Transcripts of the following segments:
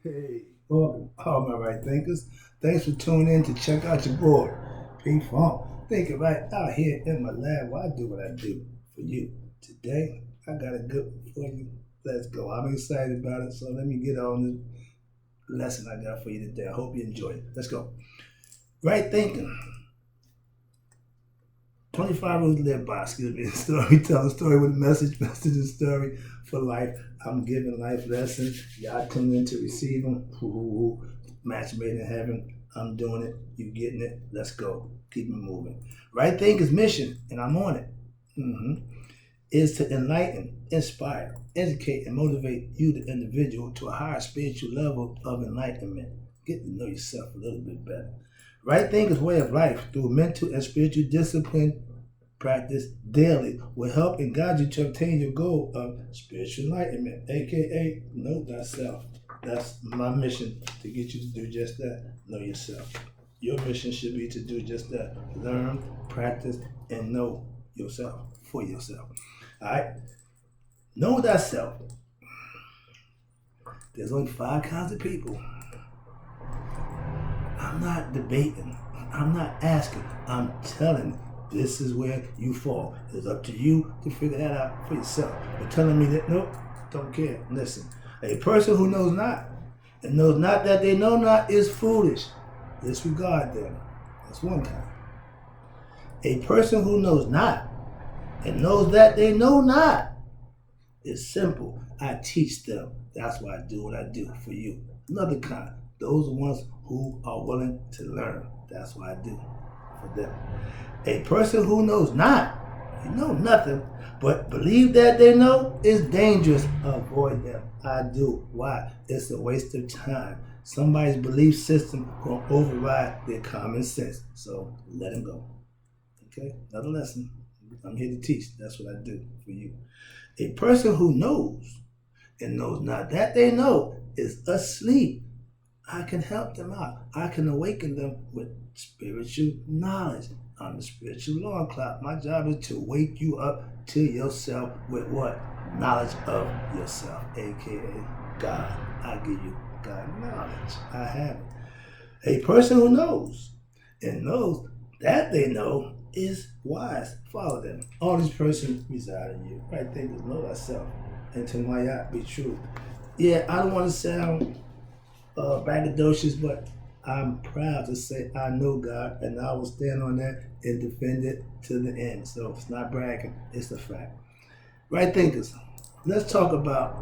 Hey, welcome, all my right thinkers. Thanks for tuning in to check out your boy, P Funk. Thinking right out here in my lab where I do what I do for you. Today, I got a good one for you. Let's go. I'm excited about it, so let me get on the lesson I got for you today. I hope you enjoy it. Let's go. Right thinking. 25 rules to live by, excuse me. Storytelling, story with a message, message and story for life. I'm giving life lessons. Y'all tune in to receive them. Match made in heaven. I'm doing it. You getting it. Let's go. Keep it moving. Right thing is mission, and I'm on it. Is to enlighten, inspire, educate, and motivate you, the individual, to a higher spiritual level of enlightenment. Get to know yourself a little bit better. Right thing is way of life through mental and spiritual discipline practice daily will help and guide you to obtain your goal of spiritual enlightenment, aka know thyself. That's my mission, to get you to do just that. Know yourself. Your mission should be to do just that. Learn, practice, and know yourself for yourself. All right? Know thyself. There's only 5 kinds of people. I'm not debating. I'm not asking. I'm telling you. This is where you fall. It's up to you to figure that out for yourself. But telling me that, nope, don't care. Listen, a person who knows not and knows not that they know not is foolish. Disregard them. That's one kind. A person who knows not and knows that they know not is simple. I teach them. That's why I do what I do for you. Another kind. Those are ones who are willing to learn. That's what I do for them. A person who knows not, you know nothing, but believe that they know is dangerous. Avoid them. I do. Why? It's a waste of time. Somebody's belief system will override their common sense. So let them go. Okay? Another lesson. I'm here to teach. That's what I do for you. A person who knows and knows not that they know is asleep. I can help them out. I can awaken them with spiritual knowledge. I'm the spiritual alarm clock. My job is to wake you up to yourself with what? Knowledge of yourself, aka God. I give you God knowledge. I have it. A person who knows and knows that they know is wise. Follow them. All these persons reside in you. Right there is know thyself. And to my yacht be true. Yeah, I don't want to sound braggadocious, but I'm proud to say I know God, and I will stand on that and defend it to the end. So it's not bragging, it's a fact. Right thinkers, let's talk about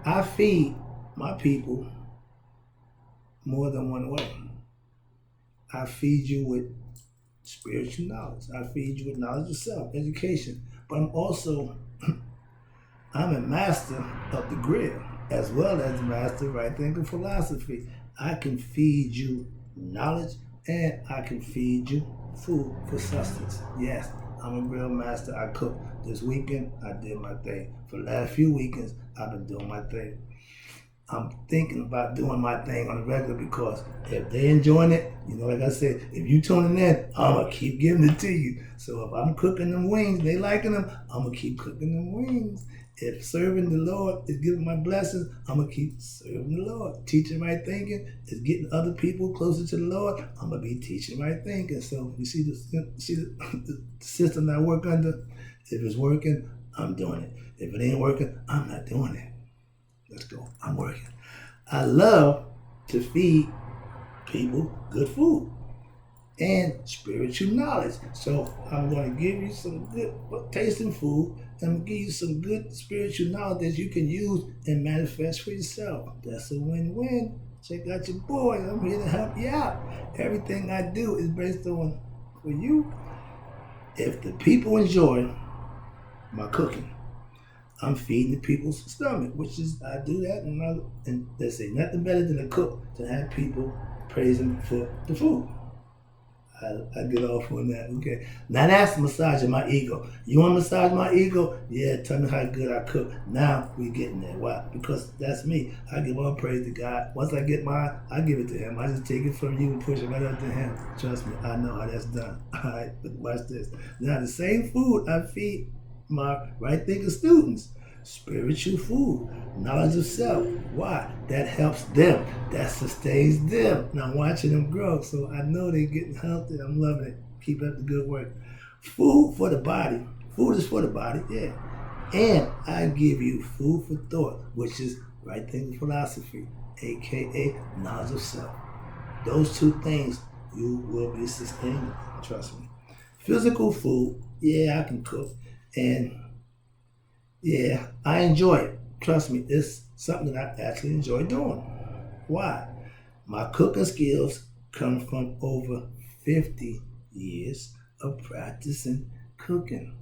I feed my people more than one way. I feed you with spiritual knowledge. I feed you with knowledge of self, education. But I'm a master of the grill as well as a master of right thinking philosophy. I can feed you knowledge and I can feed you food for sustenance. Yes, I'm a grill master. I cook. This weekend, I did my thing. For the last few weekends, I've been doing my thing. I'm thinking about doing my thing on the regular because if they enjoying it, like I said, if you tuning in, I'm gonna keep giving it to you. So if I'm cooking them wings, they liking them, I'm gonna keep cooking them wings. If serving the Lord is giving my blessings, I'm gonna keep serving the Lord. Teaching right thinking is getting other people closer to the Lord. I'm gonna be teaching right thinking. So you see the system that I work under. If it's working, I'm doing it. If it ain't working, I'm not doing it. Let's go. I'm working. I love to feed people good food and spiritual knowledge. So I'm going to give you some good tasting food and I'm going to give you some good spiritual knowledge that you can use and manifest for yourself. That's a win-win. Check out your boy. I'm here to help you out. Everything I do is based on for you. If the people enjoy my cooking, I'm feeding the people's stomach, which is I do that, and they say nothing better than a cook to have people praising for the food. I get off on that. Okay, now that's massaging my ego. You want to massage my ego? Yeah, tell me how good I cook. Now we getting there. Why? Because that's me. I give all praise to God. Once I get mine, I give it to Him. I just take it from you and push it right up to Him. Trust me, I know how that's done. All right, but watch this. Now the same food I feed my right thinking students. Spiritual food, knowledge of self. Why? That helps them. That sustains them. And I'm watching them grow, so I know they're getting healthy. I'm loving it. Keep up the good work. Food for the body. Food is for the body, yeah. And I give you food for thought, which is right thinking philosophy, aka knowledge of self. Those two things you will be sustaining. Trust me. Physical food, yeah, I can cook. And yeah, I enjoy it. Trust me, it's something that I actually enjoy doing. Why? My cooking skills come from over 50 years of practicing cooking.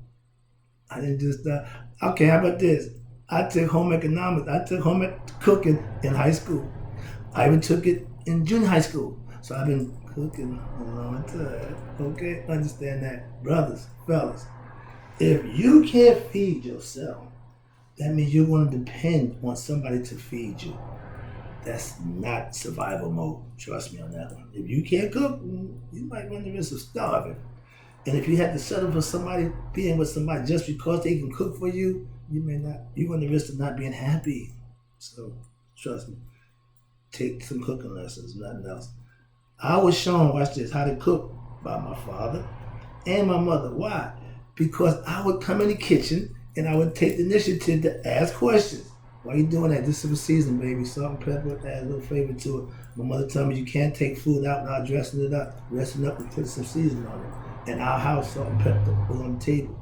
I didn't just, okay, how about this? I took home economics, I took home cooking in high school. I even took it in junior high school. So I've been cooking a long time. Okay, understand that. Brothers, fellas, if you can't feed yourself, that means you're going to depend on somebody to feed you. That's not survival mode. Trust me on that one. If you can't cook, you might run the risk of starving. And if you had to settle for somebody, being with somebody just because they can cook for you, you may not, you run the risk of not being happy. So trust me, take some cooking lessons, nothing else. I was shown, watch this, how to cook by my father and my mother. Why? Because I would come in the kitchen and I would take the initiative to ask questions. Why are you doing that? This is a season, baby. Salt and pepper, add a little flavor to it. My mother told me you can't take food out without dressing it up. Dressing up and put some seasoning on it. In our house, salt and pepper was on the table.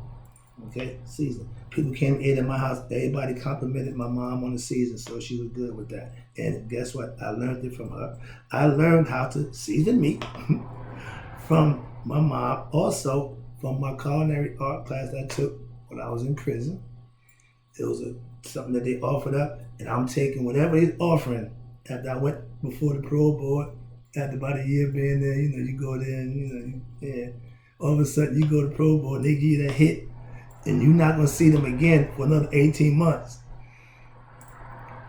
Okay, season. People came and ate at my house. Everybody complimented my mom on the season, so she was good with that. And guess what? I learned it from her. I learned how to season meat from my mom. Also, from my culinary art class I took when I was in prison. It was something that they offered up, and I'm taking whatever they're offering. After I went before the parole board, after about a year being there, you go there and, yeah. All of a sudden, you go to the parole board, and they give you that hit, and you're not going to see them again for another 18 months.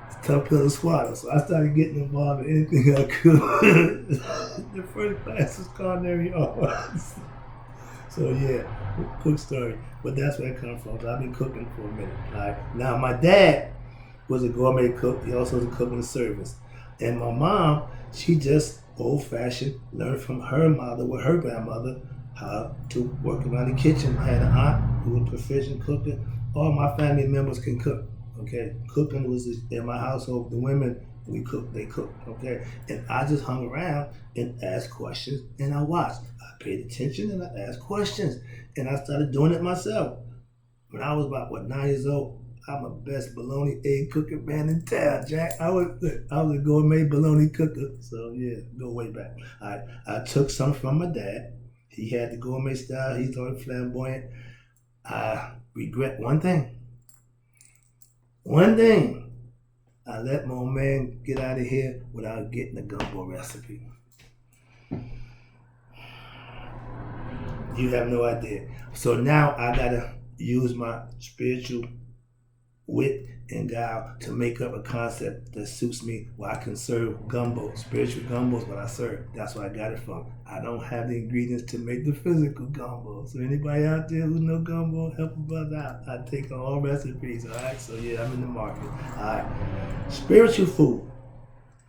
It's a tough pill to swallow. So I started getting involved in anything I could. The first class was culinary arts. So yeah, quick story. But that's where I come from. So I've been cooking for a minute. All right. Now my dad was a gourmet cook. He also was a cook in the service. And my mom, she just old-fashioned, learned from her mother with her grandmother how to work around the kitchen. I had an aunt who was proficient cooking. All my family members can cook. Okay, cooking was in my household. The women, we cook, they cook. Okay, and I just hung around and asked questions, and I watched. I paid attention and I asked questions, and I started doing it myself. When I was about 9 years old, I'm the best bologna egg cooker man in town, Jack. I was a gourmet bologna cooker. So yeah, go way back. I took some from my dad. He had the gourmet style. He's all flamboyant. I regret one thing. One thing. I let my old man get out of here without getting a gumbo recipe. You have no idea. So now I gotta use my spiritual wit and guile to make up a concept that suits me where I can serve gumbo. Spiritual gumbo is what I serve. That's where I got it from. I don't have the ingredients to make the physical gumbo. So anybody out there who know gumbo, help a brother out. I take on all recipes, all right? So yeah, I'm in the market. All right. Spiritual food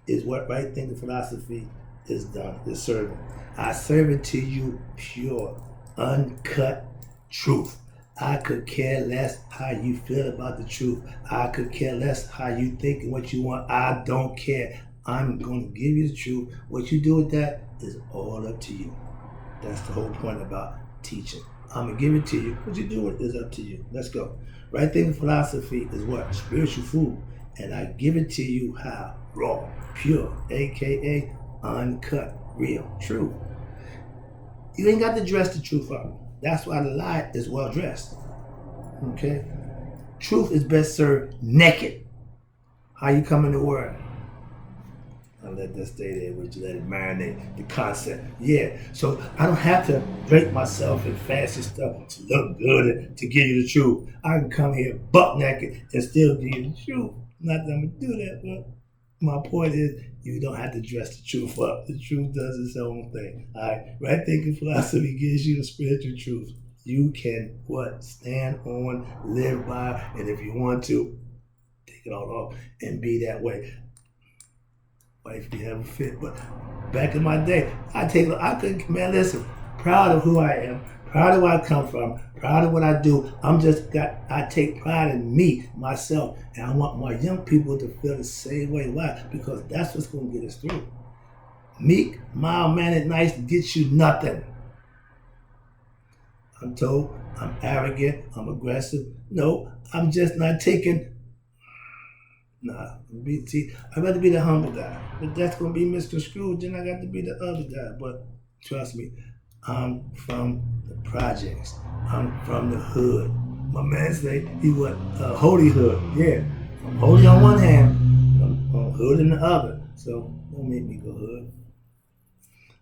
is what right thinking philosophy is done, is serving. I serve it to you pure, uncut truth. I could care less how you feel about the truth. I could care less how you think and what you want. I don't care. I'm going to give you the truth. What you do with that is all up to you. That's the whole point about teaching. I'm going to give it to you. What you do with it is up to you. Let's go. Right thinking philosophy is what? Spiritual food. And I give it to you how? Raw, pure, aka uncut, real, truth. You ain't got to dress the truth up. That's why the lie is well dressed. Okay? Truth is best served naked. How you come in the world? I let that stay there with you, let it marinate, the concept. Yeah, so I don't have to drape myself in fancy stuff to look good and to give you the truth. I can come here butt naked and still give you the truth. Not that I'm going to do that, but my point is, you don't have to dress the truth up. The truth does its own thing. All right? Right thinking philosophy gives you the spiritual truth. you can what? Stand on, live by, and if you want to, take it all off and be that way. Wife you have a fit, but back in my day, I couldn't, man, listen, proud of who I am, proud of where I come from, proud of what I do. I take pride in me, myself, and I want my young people to feel the same way. Why? Because that's what's going to get us through. Meek, mild mannered, nice gets you nothing. I'm told I'm arrogant, I'm aggressive. No, I'm just not taking. Nah, I'd rather be the humble guy. But that's going to be misconstrued. Then I got to be the other guy. But trust me, I'm from the projects. I'm from the hood. My man say he was holy hood. Yeah, I'm holy on one hand, I'm hood in the other. So don't make me go hood.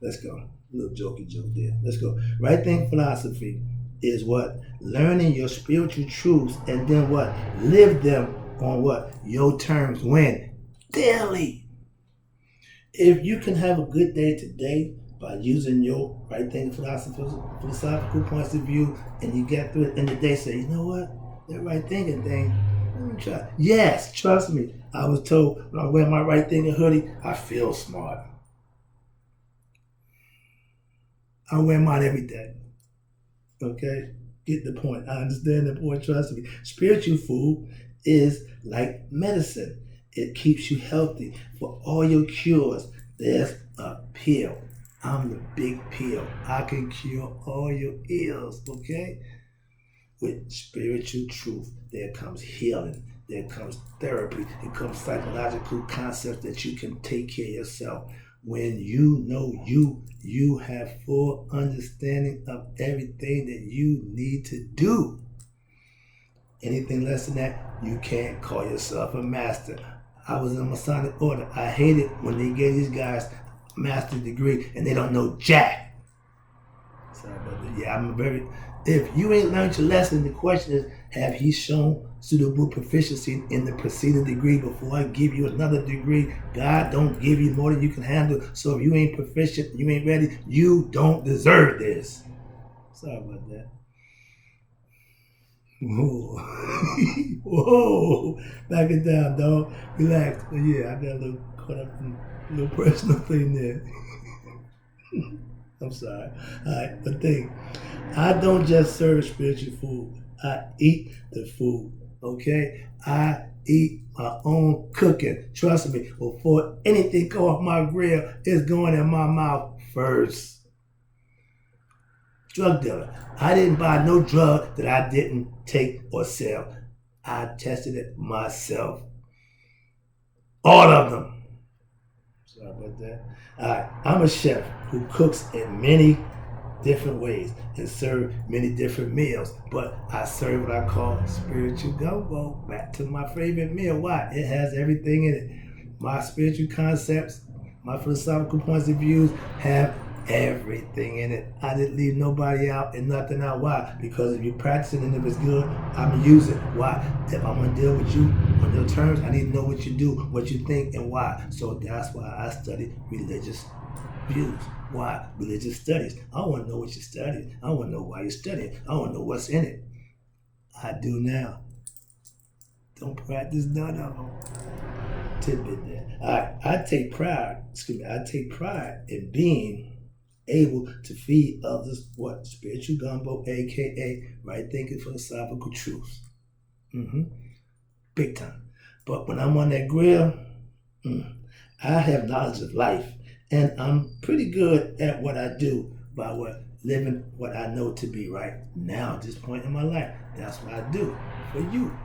Let's go. A little jokey joke there. Let's go. Right thing philosophy is what? Learning your spiritual truths and then what? Live them on what? Your terms. When? Daily. If you can have a good day today by using your right thing philosophical points of view and you get through it in the day, say, you know what? That right thinking thing, let me try. Yes, trust me. I was told when I wear my right thinking hoodie, I feel smart. I wear mine every day. Okay? Get the point. I understand the point. Trust me. Spiritual food is like medicine. It keeps you healthy. For all your cures, there's a pill. I'm the big pill. I can cure all your ills. Okay? With spiritual truth, there comes healing. There comes therapy. There comes psychological concepts that you can take care of yourself. When you know you have full understanding of everything that you need to do. Anything less than that, you can't call yourself a master. I was in a Masonic order. I hate it when they gave these guys a master's degree and they don't know jack. Sorry about that. Yeah, if you ain't learned your lesson, the question is, have he shown suitable proficiency in the preceding degree before I give you another degree? God don't give you more than you can handle. So if you ain't proficient, you ain't ready, you don't deserve this. Sorry about that. Whoa. Whoa. Back it down, dog. Relax. But yeah, I got a little caught up in a little personal thing there. I'm sorry. All right, but think, I don't just serve spiritual food. I eat the food, okay? I eat my own cooking. Trust me, before anything go off my grill, it's going in my mouth first. Drug dealer. I didn't buy no drug that I didn't take or sell. I tested it myself. All of them. Sorry about that. All right, I'm a chef who cooks in many different ways and serve many different meals, but I serve what I call spiritual gumbo. Back to my favorite meal. Why? It has everything in it. My spiritual concepts, my philosophical points of views have everything in it. I didn't leave nobody out and nothing out. Why? Because if you practice it and if it's good, I'm going to use it. Why? If I'm going to deal with you on your terms, I need to know what you do, what you think, and why. So that's why I study religious views. Why? Religious studies. I want to know what you're studying. I want to know why you're studying. I want to know what's in it. I do now. Don't practice none of them. Tidbit there. I take pride in being able to feed others what? Spiritual gumbo, aka right thinking philosophical truths. Big time. But when I'm on that grill, I have knowledge of life. And I'm pretty good at what I do by living what I know to be right now at this point in my life. That's what I do for you.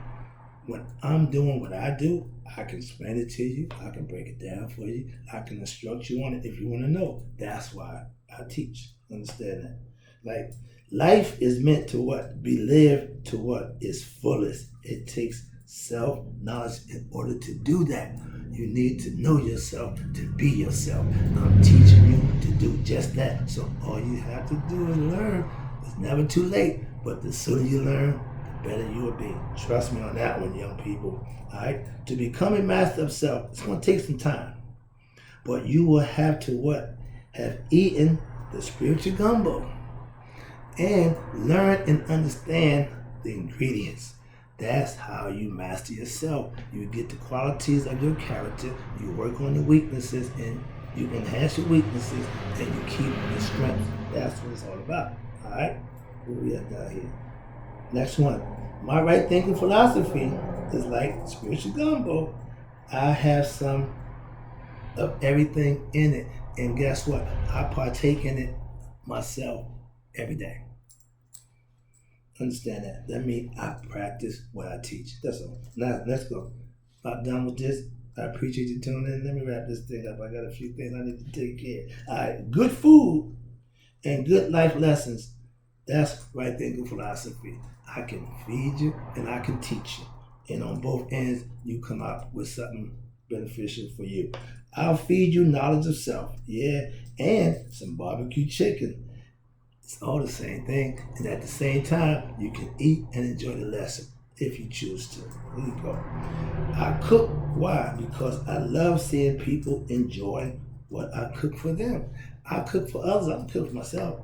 When I'm doing what I do, I can explain it to you. I can break it down for you. I can instruct you on it if you want to know. That's why I teach. Understand that? Like, life is meant to what? Be lived to what? Its fullest. It takes self-knowledge in order to do that. You need to know yourself to be yourself. I'm teaching you to do just that. So all you have to do is learn. It's never too late, but the sooner you learn, the better you will be. Trust me on that one, young people. All right? To become a master of self, it's going to take some time. But you will have to what? Have eaten the spiritual gumbo. and learn and understand the ingredients. That's how you master yourself. You get the qualities of your character, you work on the weaknesses, and you enhance your weaknesses, and you keep your strengths. That's what it's all about. All right? What we have down here? Next one. My right thinking philosophy is like spiritual gumbo. I have some of everything in it. And guess what? I partake in it myself every day. Understand that. That means I practice what I teach. That's all. Now, let's go. I'm done with this. I appreciate you tuning in. Let me wrap this thing up. I got a few things I need to take care of. All right. Good food and good life lessons. That's right thinking philosophy. I can feed you and I can teach you. And on both ends, you come out with something beneficial for you. I'll feed you knowledge of self. Yeah. And some barbecue chicken. It's all the same thing. And at the same time, you can eat and enjoy the lesson if you choose to. There you go. I cook. Why? Because I love seeing people enjoy what I cook for them. I cook for others. I don't cook for myself.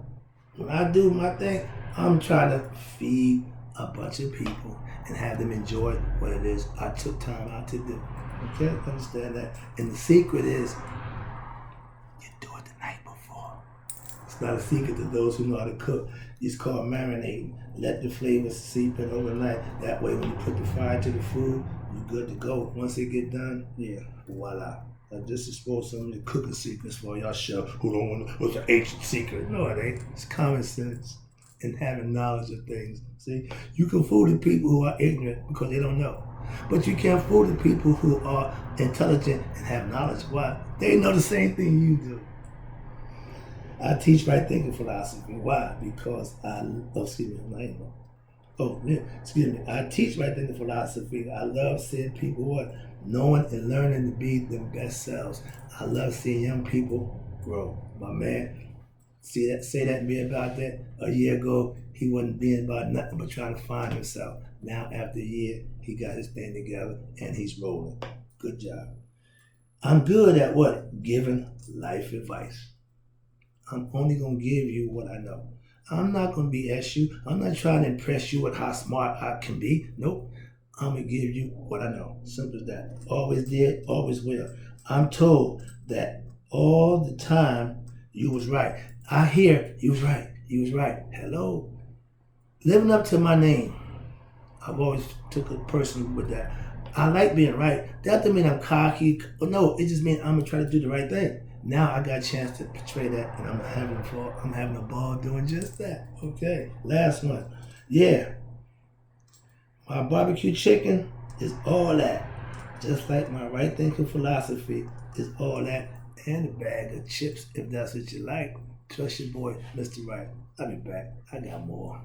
When I do my thing, I'm trying to feed a bunch of people and have them enjoy what it is I took time out to do. Okay? Understand that? And the secret is you do it the night before. It's not a secret to those who know how to cook. It's called marinating. Let the flavors seep in overnight. That way when you put the fire to the food, you're good to go. Once it get done, yeah, voila. I just exposed some of the cooking secrets for y'all chefs who don't want to, what's an ancient secret? No, it ain't. It's common sense and having knowledge of things. See, you can fool the people who are ignorant because they don't know. But you can't fool the people who are intelligent and have knowledge. Why? They know the same thing you do. I teach right thinking philosophy. Why? Because I teach right thinking philosophy. I love seeing people what? Knowing and learning to be their best selves. I love seeing young people grow. My man, say that to me about that. A year ago, he wasn't being about nothing but trying to find himself. Now, after a year, he got his thing together and he's rolling. Good job. I'm good at what? Giving life advice. I'm only going to give you what I know. I'm not going to BS you. I'm not trying to impress you with how smart I can be. Nope. I'm going to give you what I know. Simple as that. Always did, always will. I'm told that all the time you was right. I hear you was right. You was right. Hello. Living up to my name. I've always took a person with that. I like being right. That doesn't mean I'm cocky. No, it just means I'm going to try to do the right thing. Now I got a chance to portray that, and I'm having a ball doing just that. Okay, last one. Yeah, my barbecue chicken is all that. Just like my right thinking philosophy is all that, and a bag of chips if that's what you like. Trust your boy, Mr. Wright. I'll be back. I got more.